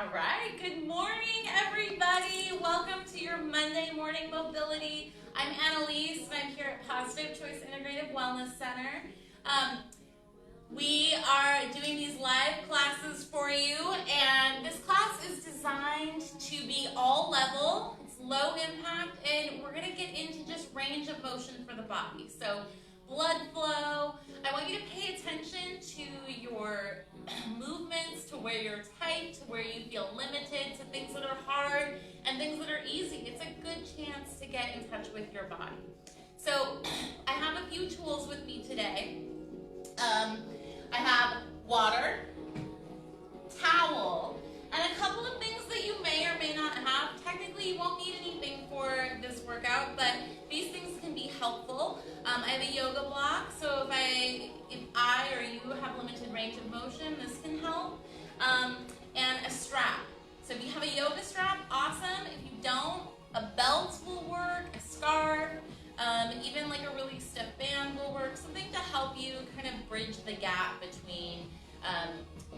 All right, good morning, everybody. Welcome to your Monday morning mobility. I'm Anneliese, and I'm here at Positive Choice Integrative Wellness Center. We are doing these live classes for you, and this class is designed to be all level. It's low impact, and we're going to get into just range of motion for the body. So blood flow. I want you to pay attention to your movements, to where you're tight, to where you feel limited, to things that are hard and things that are easy. It's a good chance to get in touch with your body. So I have a few tools with me today. I have water, towel, and a couple of things that you may or may not have. Technically, you won't need anything for this workout, but these things can be helpful. I have a yoga block, so if I or you have limited range of motion, this can help. And a strap. So if you have a yoga strap, awesome. If you don't, a belt will work, a scarf, even like a really stiff band will work. Something to help you kind of bridge the gap between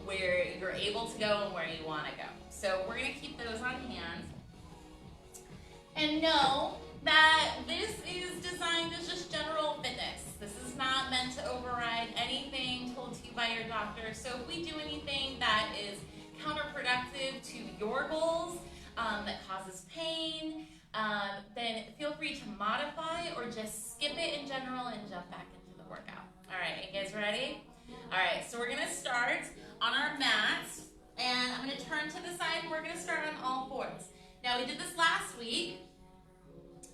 where you're able to go and where you want to go. So we're going to keep those on hand. And know that this is designed as just general fitness. This is not meant to override anything told to you by your doctor. So if we do anything that is counterproductive to your goals, that causes pain, then feel free to modify or just skip it in general and jump back into the workout. All right, you guys ready? All right, so we're gonna start on our mats, and I'm gonna turn to the side and we're gonna start on all fours. Now we did this last week,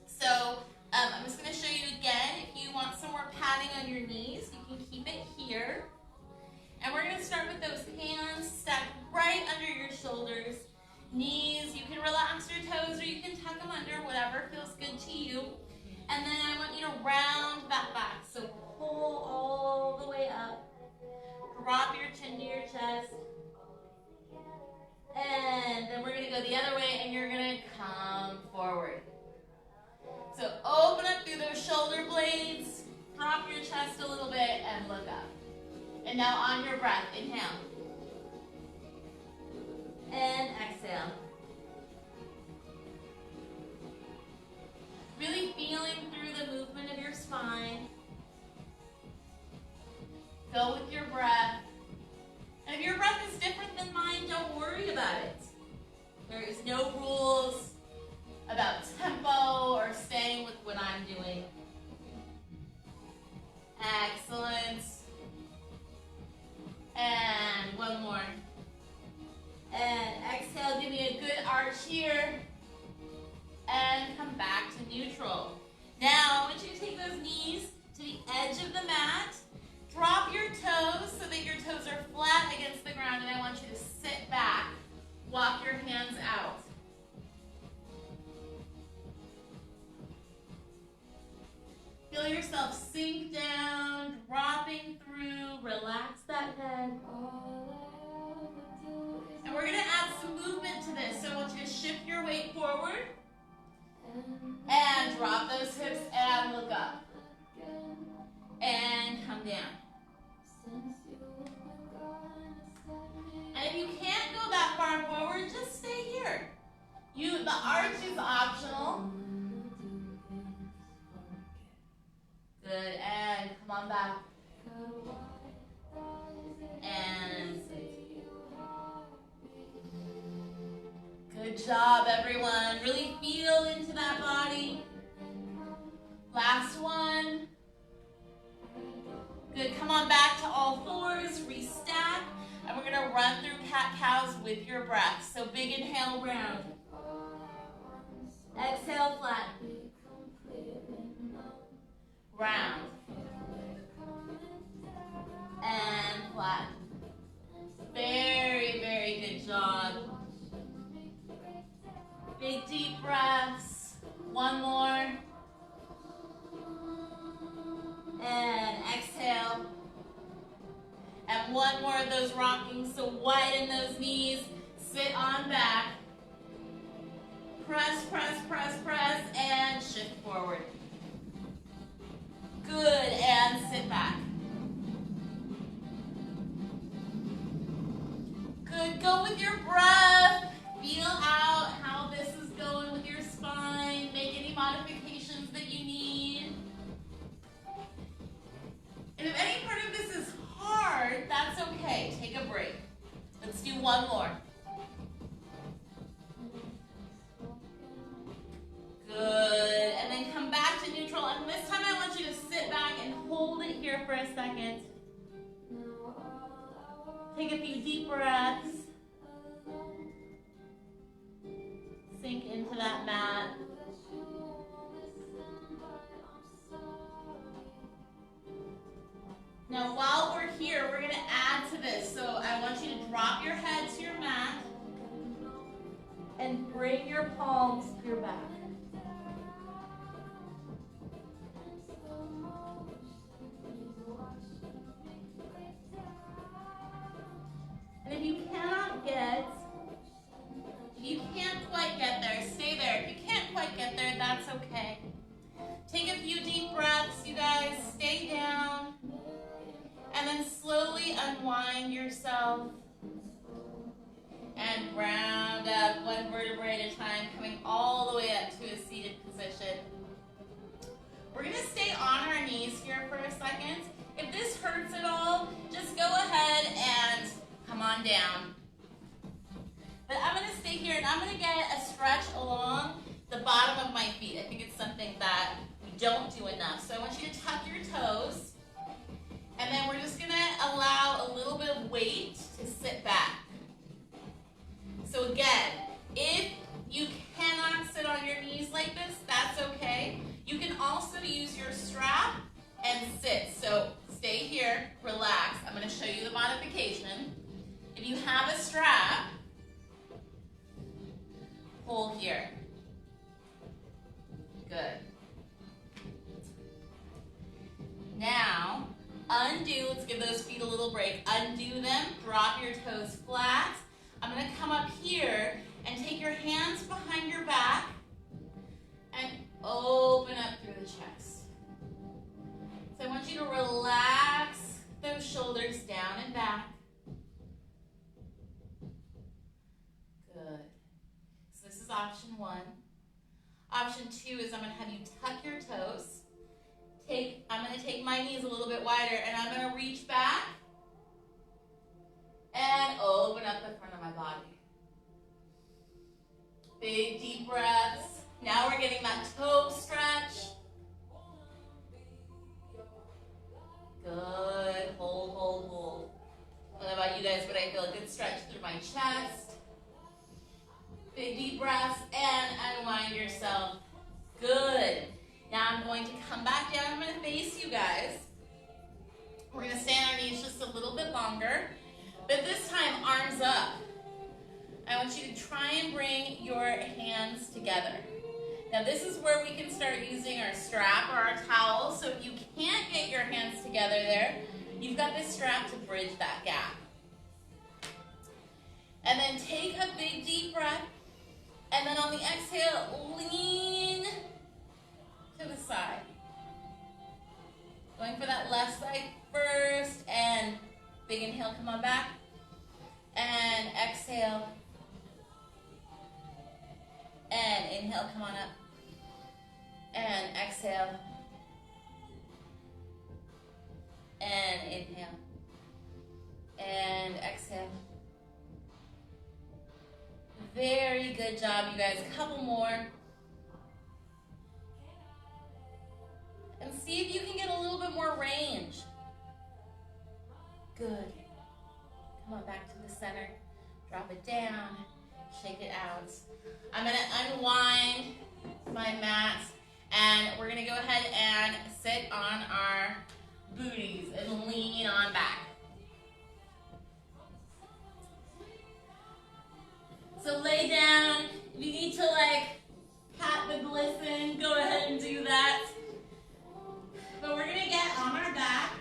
so I'm just gonna show you again. If you want some more padding on your knees, you can keep it here. And we're gonna start with those hands stacked right under your shoulders. Knees, you can relax your toes or you can tuck them under, whatever feels good to you. And then I want you to round that back. So pull all the way up. Drop your chin to your chest. And then we're gonna go the other way and you're gonna come forward. So open up through those shoulder blades, drop your chest a little bit and look up. And now on your breath, inhale. And exhale. Really feeling through the movement of your spine. Go with your breath. And if your breath is different than mine, don't worry about it. There is no rules about tempo or staying with what I'm doing. Excellent. And one more. And exhale, give me a good arch here. And come back to neutral. Now, I want you to take those knees to the edge of the mat. Drop your toes so that your toes are flat against the ground, and I want you to sit back. Walk your hands out. Feel yourself sink down, dropping through, relax that head. And we're going to add some movement to this. So I want you to shift your weight forward and drop those hips and look up. And come down. And if you can't go that far forward, just stay here. The arch is optional. Good, and come on back. And good job, everyone. Really feel into that body. Last one. Good, come on back to all fours, restack, and we're gonna run through cat-cows with your breath. So big inhale, round. Exhale, flat. Round. And flat. Very, very good job. Big deep breaths. One more. And exhale. And one more of those rockings. So widen those knees. Sit on back. Press, press, press, press, and shift forward. Good, and sit back. Good, go with your breath. Feel out how this is going with your spine. Make any modifications that you need. And if any part of this is hard, that's okay. Take a break. Let's do one more. Good. And then come back to neutral. And this time I want you to sit back and hold it here for a second. Take a few deep breaths. Sink into that mat. Now while we're here, we're going to add to this. So I want you to drop your head to your mat and bring your palms to your back. And if you can't quite get there, stay there. If you can't quite get there, that's okay. Take a few deep breaths, you guys. Stay down. And then slowly unwind yourself. And round up one vertebrae at a time, coming all the way up to a seated position. We're going to stay on our knees here for a second. If this hurts at all, just go ahead and come on down. But I'm going to stay here and I'm going to get a stretch along the bottom of my feet. I think it's something that we don't do enough. So I want you to tuck your toes. And then we're just going to allow a little bit of weight to sit back. So again, if you cannot sit on your knees like this, that's okay. You can also use your strap and sit. So stay here, relax. I'm going to show you the modification. If you have a strap, pull here. Good. Now, undo. Let's give those feet a little break. Undo them. Drop your toes flat. I'm going to come up here and take your hands behind your back and open up through the chest. So I want you to relax those shoulders down and back. Good. So this is option one. Option two is I'm going to have you tuck your toes. I'm going to take my knees a little bit wider and I'm going to reach back and open up the front of my body. Big deep breaths. Now we're getting that toe stretch. Good. Hold, hold, hold. I don't know about you guys, but I feel a good stretch through my chest. Big deep breaths and unwind yourself. Good. Now I'm going to come back down. I'm going to face you guys. We're going to stay on our knees just a little bit longer. But this time, arms up. I want you to try and bring your hands together. Now this is where we can start using our strap or our towel. So if you can't get your hands together there, you've got this strap to bridge that gap. And then take a big deep breath. And then on the exhale, lean to the side. Going for that left side first. And big inhale, come on back. And exhale. And inhale, come on up. And exhale. And inhale. And exhale. Very good job, you guys. A couple more. And see if you can get a little bit more range. Good. Come on back to the center. Drop it down. Shake it out. I'm going to unwind my mat. And we're going to go ahead and sit on our booties and lean on back. So lay down. If you need to pat the glisten, go ahead and do that. But we're going to get on our back.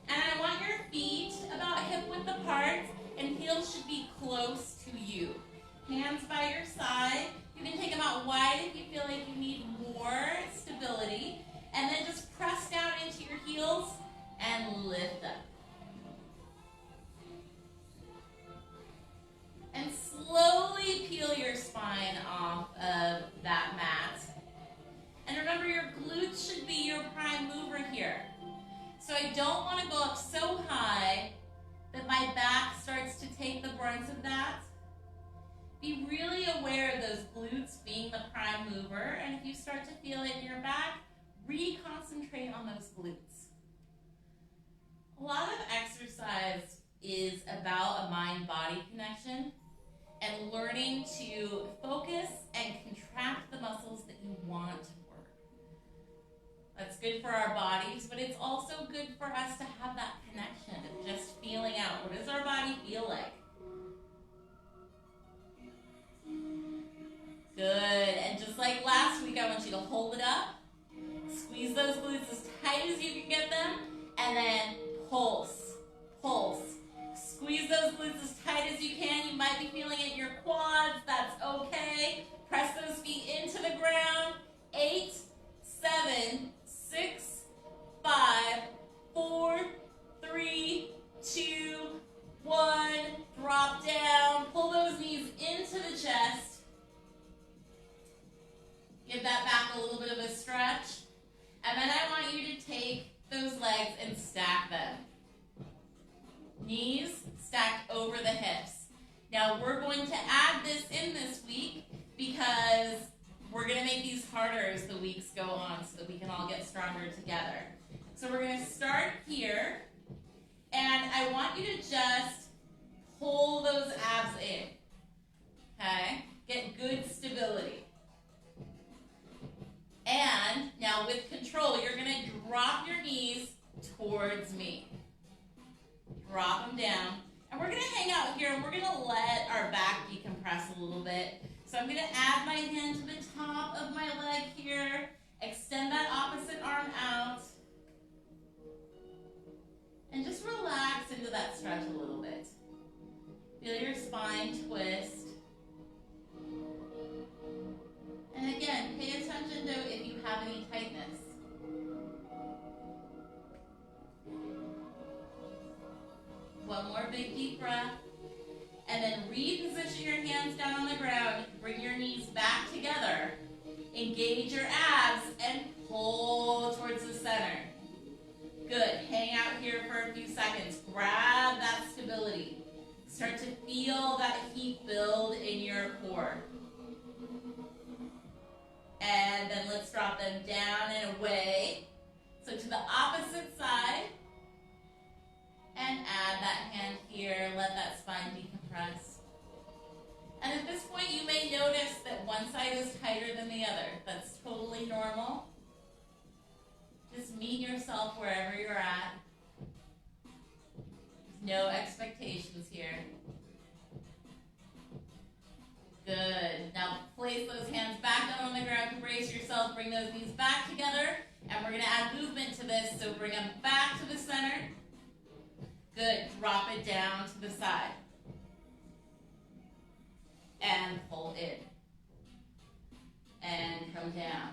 And I want your feet about hip width apart and heels should be close to you. Hands by your side. You can take them out wide if you feel like you need more stability. And then just press down into your heels and lift up. And slowly peel your spine off of that mat. And remember, your glutes should be your prime mover here. So I don't want to go up so high that my back starts to take the brunt of that. Be really aware of those glutes being the prime mover, and if you start to feel it in your back, reconcentrate on those glutes. A lot of exercise is about a mind-body connection and learning to focus and contract the muscles that you want to work. That's good for our bodies, but it's also good for us to have that connection of just feeling out. What does our body feel like? Good. And just like last week, I want you to hold it up, squeeze those glutes as tight as you can get them, and then pulse, pulse. Squeeze those glutes as tight as you can. You might be feeling it in your quads. That's okay. Press those feet into the ground. 8, 7, 6, 5, 4, 3, 2, 1. Drop down. Pull those knees into the chest. Give that back a little bit of a stretch. And then I want you to take those legs and stack them. Knees stacked over the hips. Now we're going to add this in this week because we're going to make these harder as the weeks go on so that we can all get stronger together. So we're going to start here, and I want you to just pull those abs in. Okay? Get good stability. And now with control, you're going to drop your knees towards me. Drop them down. And we're going to hang out here and we're going to let our back decompress a little bit. So I'm going to add my hand to the top of my leg here. Extend that opposite arm out. And just relax into that stretch a little bit. Feel your spine twist. And again, pay attention to if you have any tightness. One more big deep breath. And then reposition your hands down on the ground. Bring your knees back together. Engage your abs and pull towards the center. Good. Hang out here for a few seconds. Grab that stability. Start to feel that heat build in your core. And then let's drop them down and away. So to the opposite side. And add that hand here. Let that spine decompress. And at this point, you may notice that one side is tighter than the other. That's totally normal. Just meet yourself wherever you're at. No expectations here. Good. Now place those hands back down on the ground to brace yourself. Bring those knees back together. And we're going to add movement to this. So bring them back to the center. Good. Drop it down to the side. And pull in. And come down.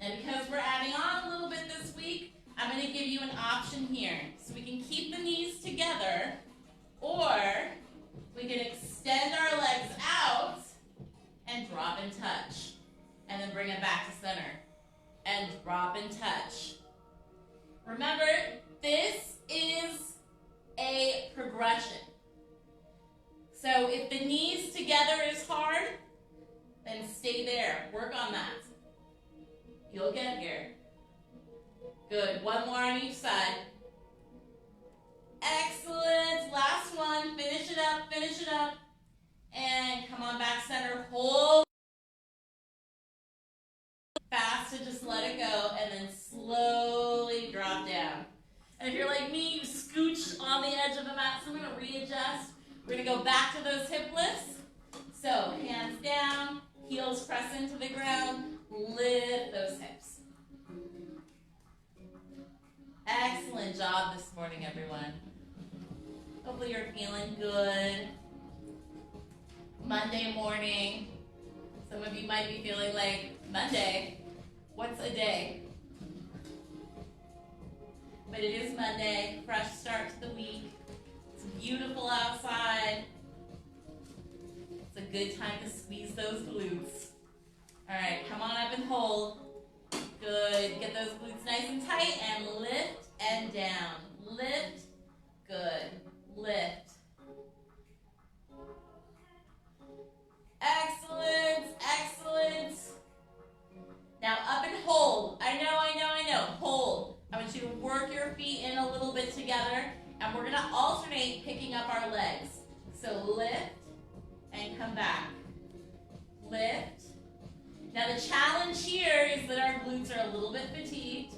And because we're adding on a little bit this week, I'm going to give you an option here. So we can keep the knees together, or we can extend our legs out and drop and touch. And then bring it back to center. And drop and touch. Remember, this is a progression. So if the knees together is hard, then stay there. Work on that. You'll get here. Good. One more on each side. Excellent. Last one. Finish it up. Finish it up. And come on back center. Hold. Fast to just let it go. And then slowly drop down. And if you're like me, you scooch on the edge of the mat. So I'm going to readjust. We're going to go back to those hip lifts. So hands down. Heels press into the ground. Lift those hips. Excellent job this morning, everyone. Hopefully you're feeling good. Monday morning. Some of you might be feeling like, Monday? What's a day? But it is Monday. Fresh start to the week. It's beautiful outside. good time to squeeze those glutes. All right, come on up and hold. Good. Get those glutes nice and tight and lift and down. Lift. Good. Lift. Excellent. Excellent. Now up and hold. I know. Hold. I want you to work your feet in a little bit together, and we're going to alternate picking up our legs. So lift and come back. Lift. Now the challenge here is that our glutes are a little bit fatigued.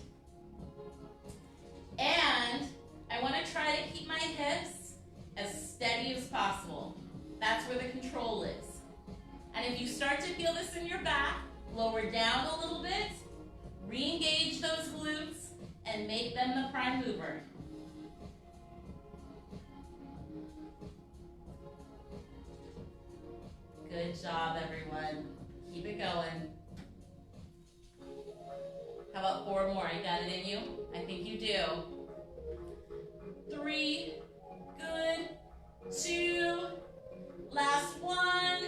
And I want to try to keep my hips as steady as possible. That's where the control is. And if you start to feel this in your back, lower down a little bit, re-engage those glutes, and make them the prime mover. Good job, everyone. Keep it going. How about 4 more? You got it in you? I think you do. 3. Good. 2. Last 1.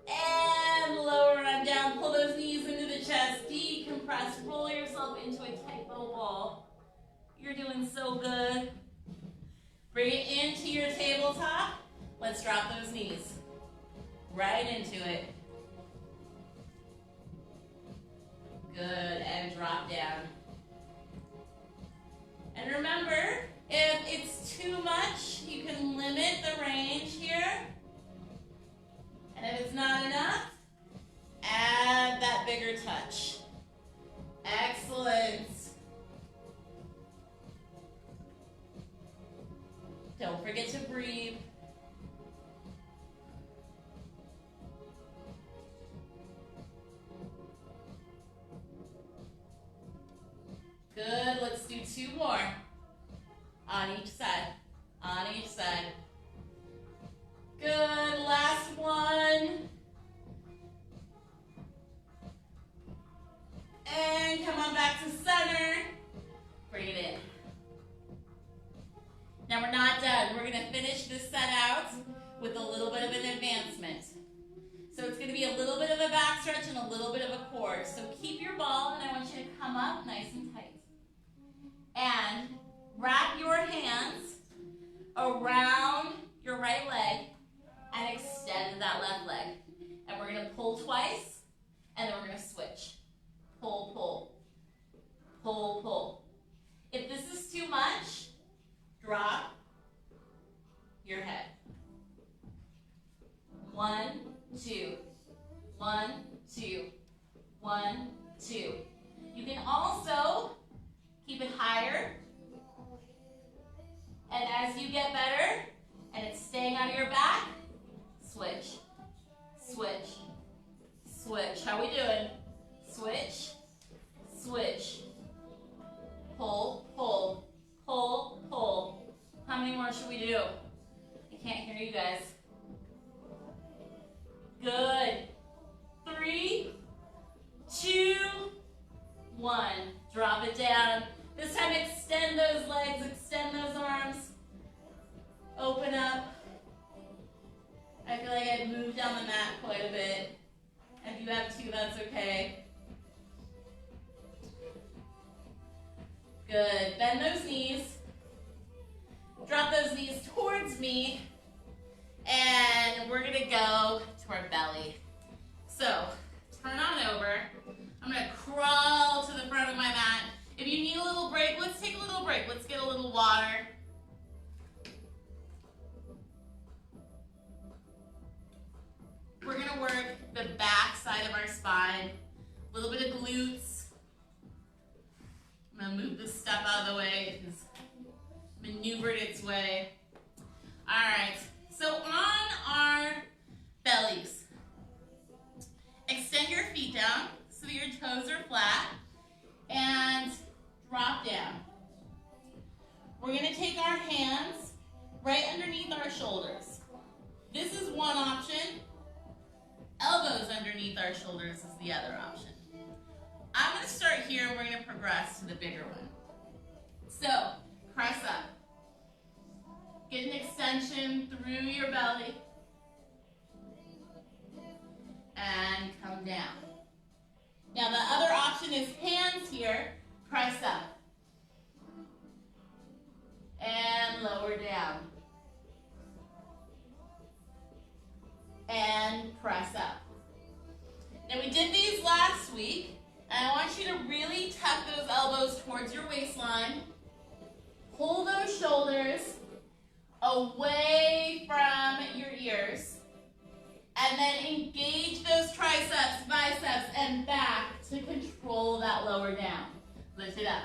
And lower on down. Pull those knees into the chest. Decompress. Roll yourself into a tight little ball. You're doing so good. Bring it into your tabletop. Let's drop those knees. Right into it. Good, and drop down. And remember, if it's too much, you can limit the range here. And if it's not enough, add that bigger touch. Excellent. Don't forget to breathe. Good, let's do 2 more. On each side, on each side. Good, last 1. And come on back to center. Bring it in. Now we're not done. We're gonna finish this set out with a little bit of an advancement. So it's gonna be a little bit of a back stretch and a little bit of a core. So keep your ball, and I want you to come up nice and tight. And wrap your hands around your right leg and extend that left leg. And we're gonna pull twice, and then we're gonna switch. Pull, pull, pull, pull. If this is too much, drop your head. 1, 2, 1, 2, 1, 2. You can also keep it higher. And as you get better, and it's staying on your back, switch, switch, switch. How we doing? Switch, switch. Pull, pull, pull, pull. How many more should we do? I can't hear you guys. Good. 3, 2, 1. Drop it down. This time extend those legs, extend those arms. Open up. I feel like I've moved down the mat quite a bit. If you have to, that's okay. Good. Bend those knees. Drop those knees towards me. And we're gonna go to our belly. So, turn on over. I'm gonna crawl to the front of my mat. If you need a little break, let's take a little break. Let's get a little water. We're gonna work the back side of our spine. A little bit of glutes. I'm gonna move this stuff out of the way because it's maneuvered its way. All right, so on our bellies, extend your feet down so that your toes are flat and drop down. We're gonna take our hands right underneath our shoulders. This is one option. Elbows underneath our shoulders is the other option. I'm gonna start here and we're gonna progress to the bigger one. So, press up. Get an extension through your belly. and come down. Now the other option is hands here, press up. And lower down. And press up. Now we did these last week, and I want you to really tuck those elbows towards your waistline. Pull those shoulders away from your ears. And then engage those triceps, biceps, and back to control that lower down. Lift it up.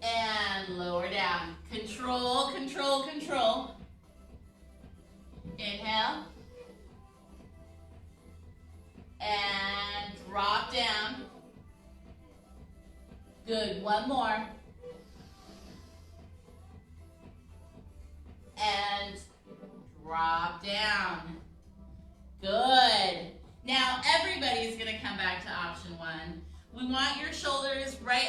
And lower down. Control, control, control. Inhale. And drop down. Good, one more. And drop down. Good. Now everybody's gonna come back to option one. We want your shoulders right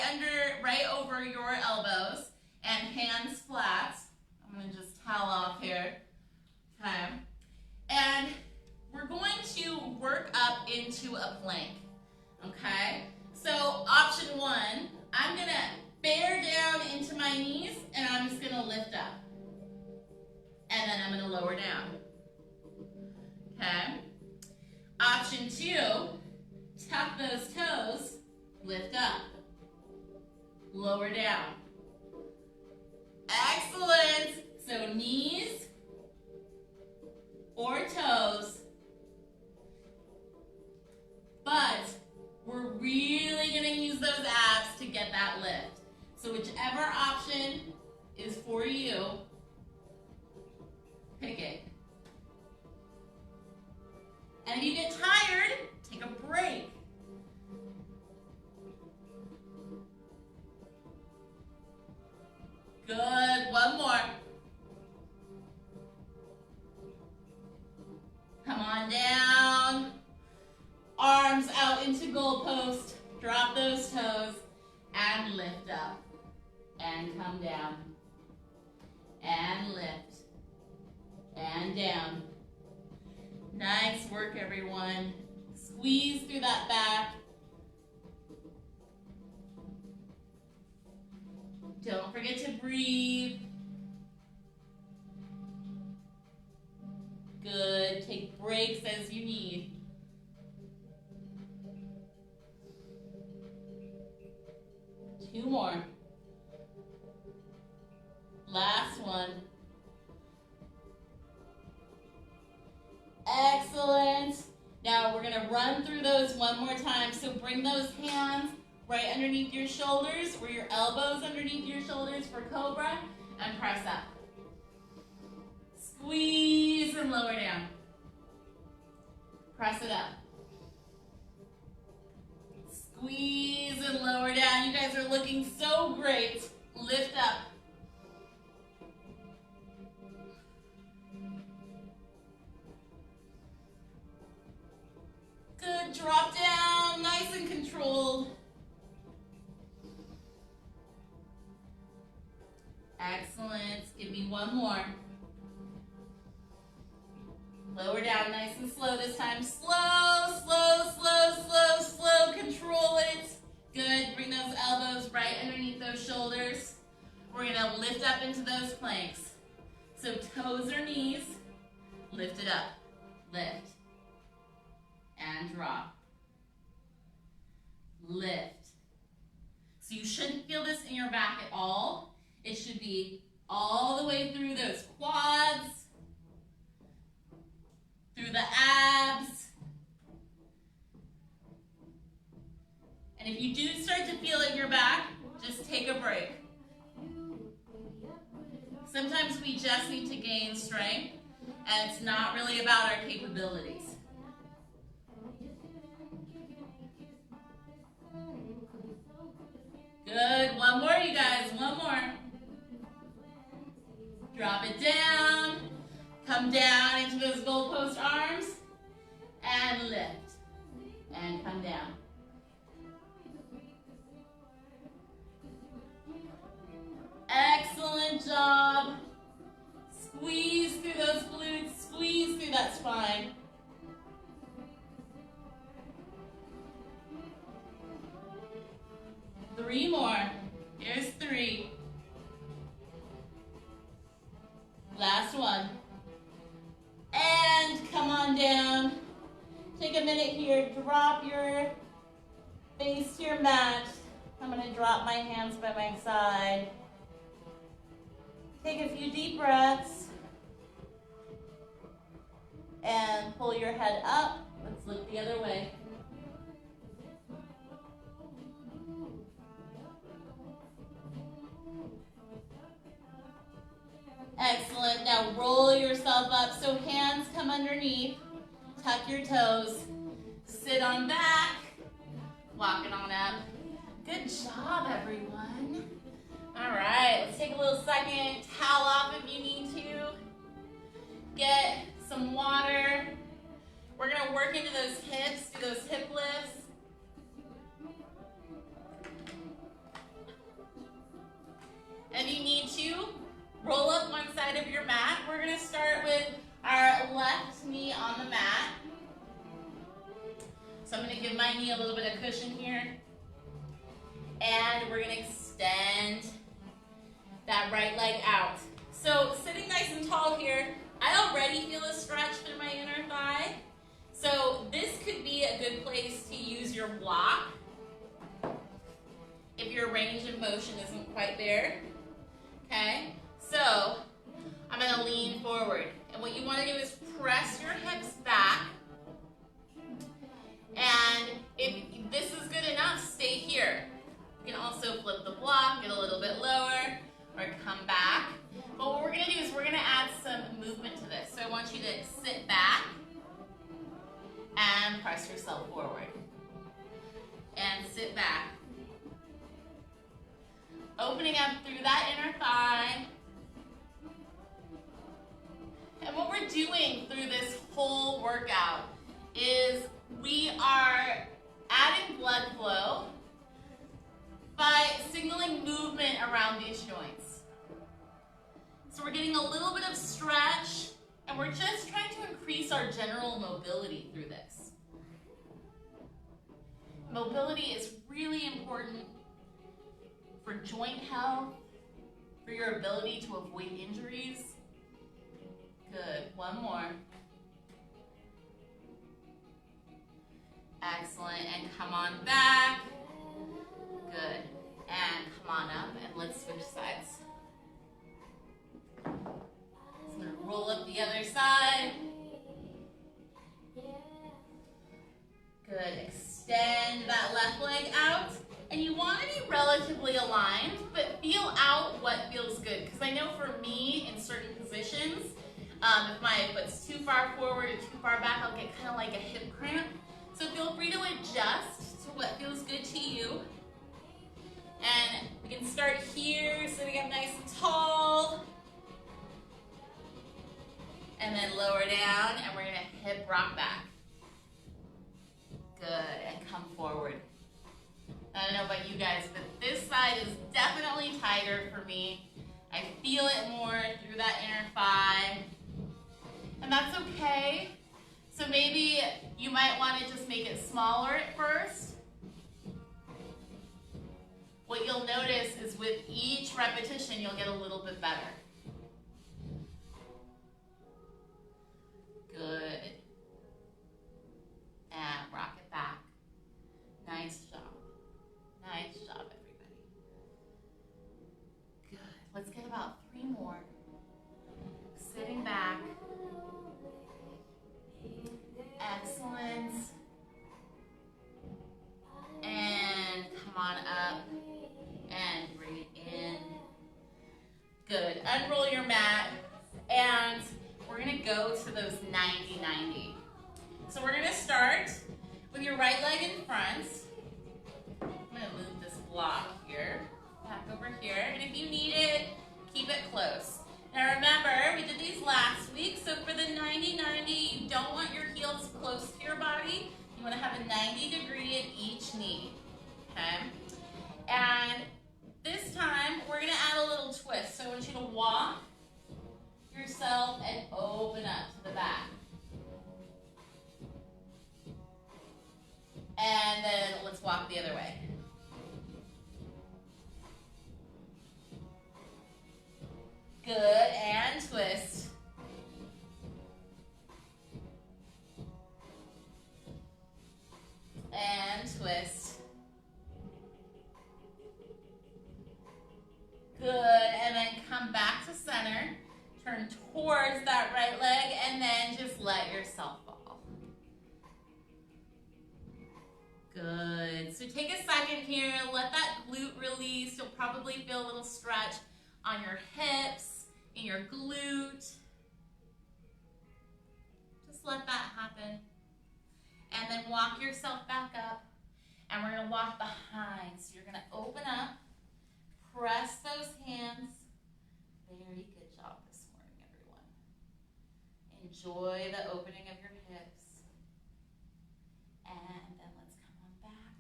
over your elbows and hands flat. I'm gonna just towel off here. Okay. And we're going to work up into a plank. Okay? So option one, I'm gonna bear down into my knees and I'm just gonna lift up. And then I'm gonna lower down. Okay? Option two, tuck those toes, lift up, lower down. Excellent. So knees or toes, but we're really gonna use those abs to get that lift. So whichever option is for you, pick it. And if you get tired, take a break. Good, one more. Come on down. Arms out into goalpost. Drop those toes and lift up. And come down. And lift. And down. Nice work, everyone. Squeeze through that back. Don't forget to breathe. Good. Take breaks as you need. Two more. Last one. Excellent. Now we're going to run through those one more time. So bring those hands right underneath your shoulders or your elbows underneath your shoulders for cobra and press up. Squeeze and lower down. Press it up. Squeeze and lower down. You guys are looking so great. Lift up. Good, drop down, nice and controlled. Excellent, give me one more. Lower down nice and slow this time. Slow, slow, slow, slow, slow, control it. Good, bring those elbows right underneath those shoulders. We're gonna lift up into those planks. So toes or knees, lift it up, lift. And drop. Lift. So you shouldn't feel this in your back at all. It should be all the way through those quads, through the abs. And if you do start to feel it in your back, just take a break. Sometimes we just need to gain strength, and it's not really about our capabilities. Good, one more you guys, one more. Drop it down, come down into those goalpost arms, and lift, and come down. Excellent job. Squeeze through those glutes, squeeze through that spine. Last one. And come on down. Take a minute here. Drop your face to your mat. I'm going to drop my hands by my side. Take a few deep breaths. And pull your head up. Let's look the other way. Excellent. Now roll yourself up. So hands come underneath. Tuck your toes. Sit on back. Walk it on up. Good job, everyone. All right, let's take a little second. Towel off if you need to. Get some water. We're going to work into those hips, do those hip lifts. And if you need to, roll up one side of your mat. We're going to start with our left knee on the mat. So I'm going to give my knee a little bit of cushion here. And we're going to extend that right leg out. So sitting nice and tall here, I already feel a stretch through my inner thigh. So this could be a good place to use your block if your range of motion isn't quite there. Okay, so I'm going to lean forward. And what you want to do is press your hips back. And if this is good enough, stay here. You can also flip the block, get a little bit lower, or come back. But what we're going to do is we're going to add some movement to this. So I want you to sit back and press yourself forward. And sit back. Opening up through that inner thigh. And what we're doing through this whole workout is we are adding blood flow by signaling movement around these joints. So we're getting a little bit of stretch, and we're just trying to increase our general mobility through this. Mobility is really important for joint health, for your ability to avoid injuries. Good, one more. Excellent, and come on back. Good, and come on up, and let's switch sides. So I'm gonna roll up the other side. Good, extend that left leg out. And you want to be relatively aligned, but feel out what feels good. Because I know for me, in certain positions, if my foot's too far forward or too far back, I'll get kind of like a hip cramp. So feel free to adjust to what feels good to you. And we can start here, sitting up nice and tall. And then lower down, and we're going to hip rock back. Good, and come forward. I don't know about you guys, but this side is definitely tighter for me. I feel it more through that inner thigh. And that's okay. So maybe you might want to just make it smaller at first. What you'll notice is with each repetition, you'll get a little bit better. Good. And rock it back. Nice job. Nice job, everybody. Good. Let's get about 3 more. Sitting back. Excellent. And come on up and bring it in. Good. Unroll your mat, and we're going to go to those 90-90. So we're going to start with your right leg in front. I'm going to move this block here, back over here, and if you need it, keep it close. Now remember, we did these last week, so for the 90-90, you don't want your heels close to your body. You want to have a 90 degree at each knee, okay? And this time, we're going to add a little twist. So I want you to walk yourself and open up to the back. And then let's walk the other way. Good, and twist. Turn towards that right leg and then just let yourself fall. Good. So take a second here, let that glute release. You'll probably feel a little stretch on your hips, in your glute. Just let that happen. And then walk yourself back up. And we're going to walk behind. So you're going to open up, press those hands. Very good job this morning, everyone. Enjoy the opening of your hips. And then let's come on back.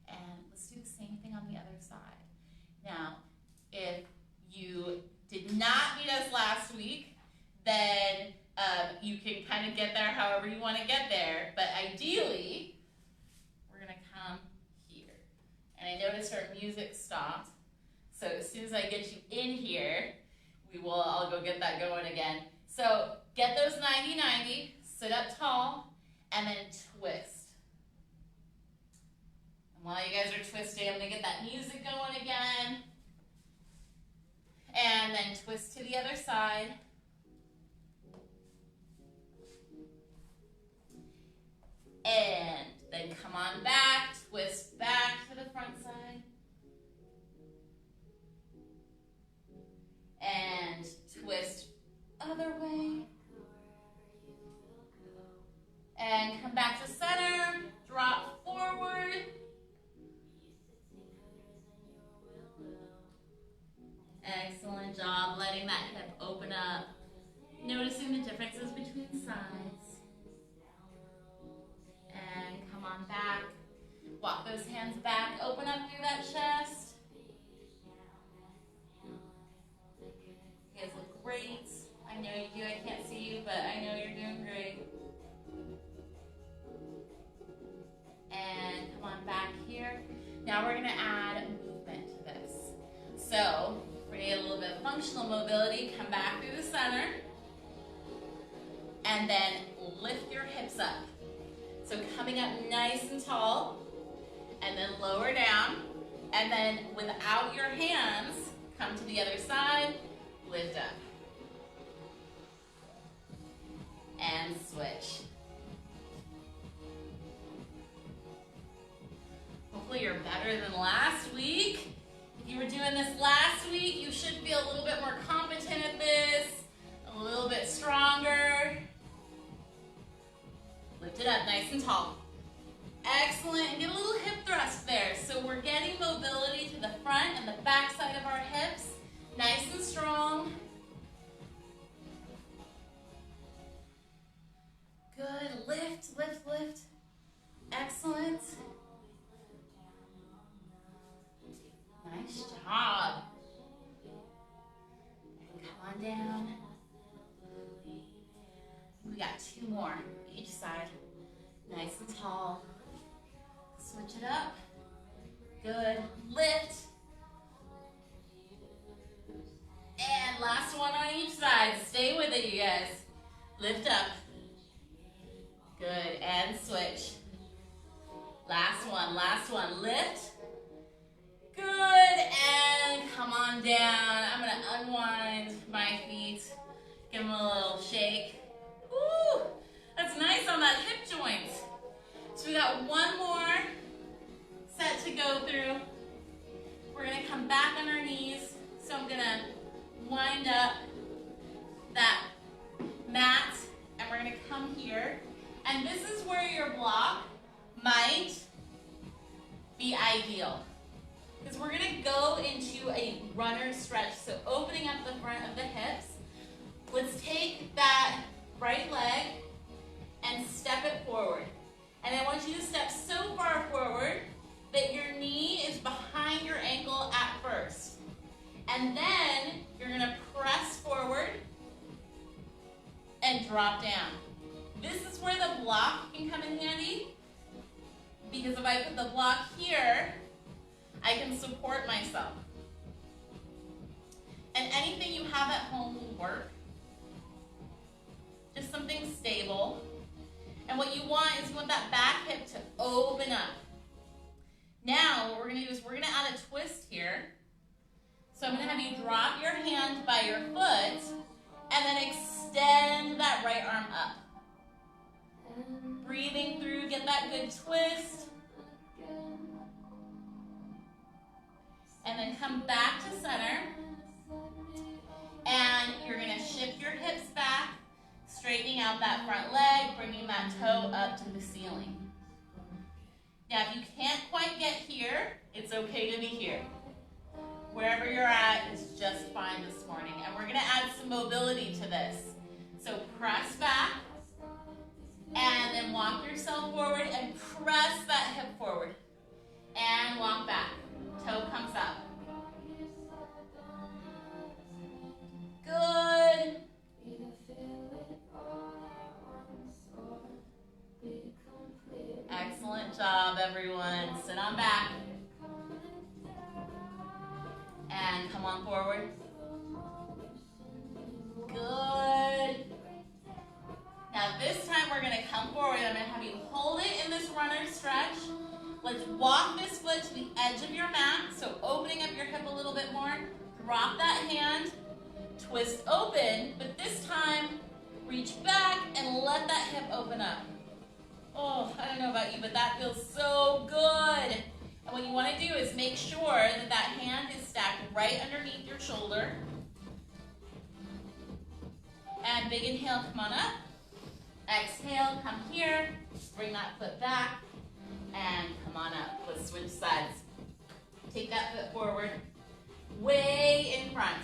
And let's do the same thing on the other side. Now, if you did not meet us last week, then you can kind of get there however you want to get there. But ideally, we're going to come here. And I noticed our music stopped. So as soon as I get you in here, I'll go get that going again. So get those 90-90, sit up tall, and then twist. And while you guys are twisting, I'm going to get that music going again. And then twist to the other side. And then come on back, twist back to the front side. And twist other way. And come back to center, drop forward. Excellent job letting that hip open up. Noticing the differences between sides. And come on back. Walk those hands back, open up through that chest. You guys look great. I know you do, I can't see you, but I know you're doing great. And come on back here. Now we're gonna add movement to this. So, we're gonna get a little bit of functional mobility, come back through the center, and then lift your hips up. So coming up nice and tall, and then lower down, and then without your hands, come to the other side, lift up. And switch. Hopefully you're better than last week. If you were doing this last week, you should feel a little bit more competent at this, a little bit stronger. Lift it up nice and tall. Excellent, and get a little hip thrust there. So we're getting mobility to the front and the back side of our hips, nice and strong. Good, lift, lift, lift. Excellent. Nice job. And come on down. We got two more each side. Nice and tall. Switch it up. Good. Lift. And last one on each side. Stay with it, you guys. Lift up. Good. And switch. Last one. Lift. Good. And come on down. I'm going to unwind my feet. Give them a little shake. Woo! That's nice on that hip joint. So we got one more set to go through. We're going to come back on our knees. So I'm going to wind up that mat, and we're going to come here. And this is where your block might be ideal, because we're going to go into a runner stretch. So opening up the front of the hips. Let's take that right leg and step it forward. And I want you to step so far forward that your knee is behind your ankle at first. And then you're going to press forward and drop down. This is where the block can come in handy, because if I put the block here, I can support myself. And anything you have at home will work. Just something stable. And what you want is you want that back hip to open up. Now what we're going to do is we're going to add a twist here. So I'm going to have you drop your hand by your foot then extend that right arm up. Breathing through, get that good twist. And then come back to center. And you're going to shift your hips back, straightening out that front leg, bringing that toe up to the ceiling. Now, if you can't quite get here, it's okay to be here. Wherever you're at is just fine this morning. And we're going to add some mobility to this. So press back, and then walk yourself forward and press that hip forward. And walk back. Toe comes up. Good. Excellent job, everyone. Sit on back. And come on forward. Good. Now this time we're going to come forward. I'm going to have you hold it in this runner stretch. Let's walk this foot to the edge of your mat. So opening up your hip a little bit more. Drop that hand. Twist open. But this time, reach back and let that hip open up. Oh, I don't know about you, but that feels so good. And what you want to do is make sure that that hand is stacked right underneath your shoulder. And big inhale, come on up. Exhale, come here. Bring that foot back. And come on up. Let's switch sides. Take that foot forward. Way in front.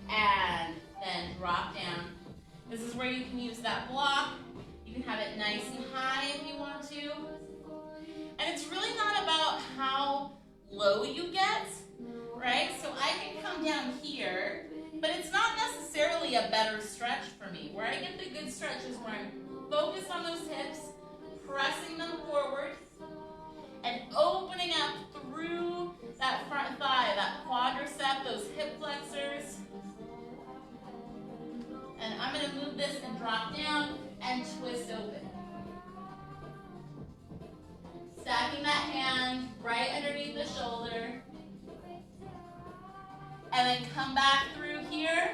And then drop down. This is where you can use that block. You can have it nice and high if you want to. And it's really not about how low you get, right? So I can come down here, but it's not necessarily a better stretch for me. Where I get the good stretch is where I'm focused on those hips, pressing them forward, and opening up through that front thigh, that quadricep, those hip flexors. And I'm going to move this and drop down and twist open. Stacking that hand right underneath the shoulder. And then come back through here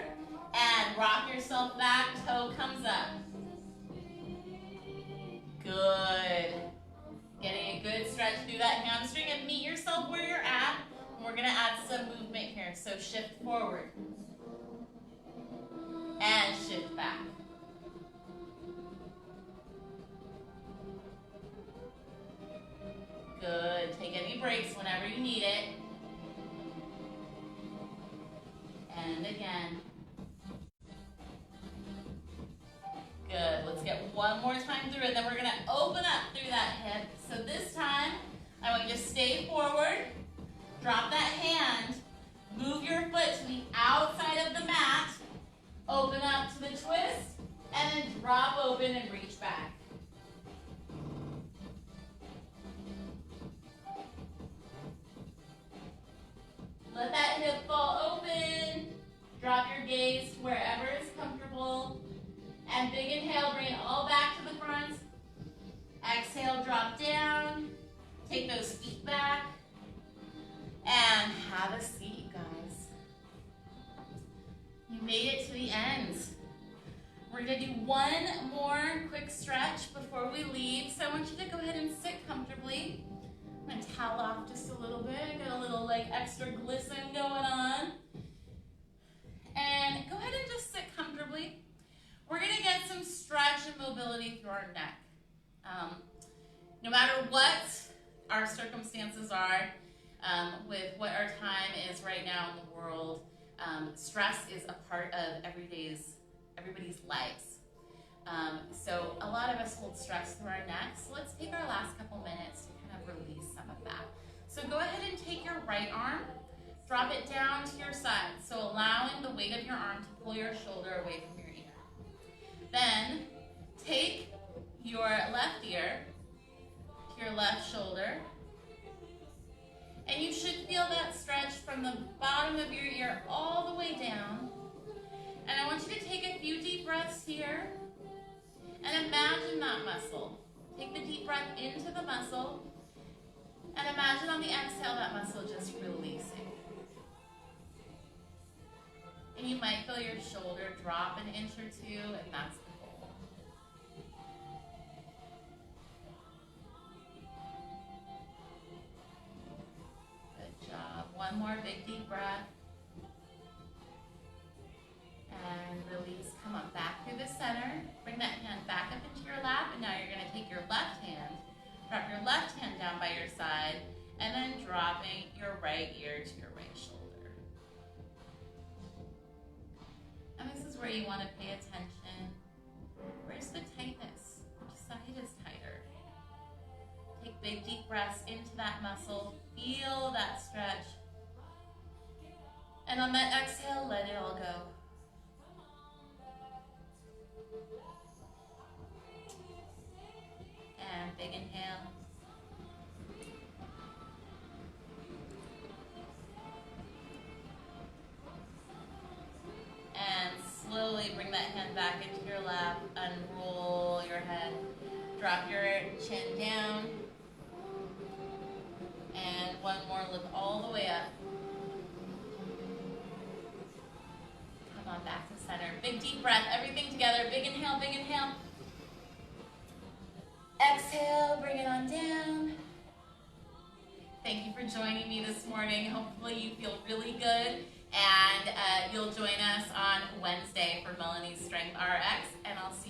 and rock yourself back, toe comes up. Good. Getting a good stretch through that hamstring, and meet yourself where you're at. And we're going to add some movement here. So shift forward. And shift back. Good. Take any breaks whenever you need it. And again. Good. Let's get one more time through it. Then we're going to open up through that hip. So this time, I want you to stay forward. Drop that hand. Move your foot to the outside of the mat. Open up to the twist. And then drop open and reach back. Let that hip fall open. Drop your gaze to wherever is comfortable. And big inhale, bring it all back to the front. Exhale, drop down. Take those feet back. And have a seat, guys. You made it to the end. We're going to do one more quick stretch before we leave. So I want you to go ahead and sit comfortably. I'm going to towel off just a little bit. Got a little like extra glisten going on. And go ahead and just sit comfortably. We're going to get some stretch and mobility through our neck. No matter what our circumstances are, with what our time is right now in the world, stress is a part of everybody's lives. So a lot of us hold stress through our necks. So let's take our last couple minutes to kind of release some of that. So go ahead and take your right arm, drop it down to your side. So allowing the weight of your arm to pull your shoulder away from your ear. Then take your left ear to your left shoulder. And you should feel that stretch from the bottom of your ear all the way down. And I want you to take a few deep breaths here and imagine that muscle. Take the deep breath into the muscle and imagine on the exhale that muscle just releasing. And you might feel your shoulder drop an inch or two, and that's the goal. Good job. One more big deep breath. And release. Come on, back through the center. Bring that hand back up into your lap, and now you're going to take your left hand, drop your left hand down by your side, and then dropping your right ear to your right shoulder. And this is where you want to pay attention. Where's the tightness? Which side is tighter? Take big deep breaths into that muscle. Feel that stretch. And on that exhale, let it all go. And big inhale. And slowly bring that hand back into your lap. Unroll your head. Drop your chin down. And one more, lift all the way up. Come on, back to center. Big deep breath, everything together. Big inhale, big inhale. Exhale, bring it on down. Thank you for joining me this morning. Hopefully you feel really good. And you'll join us on Wednesday for Melanie's Strength RX. And I'll see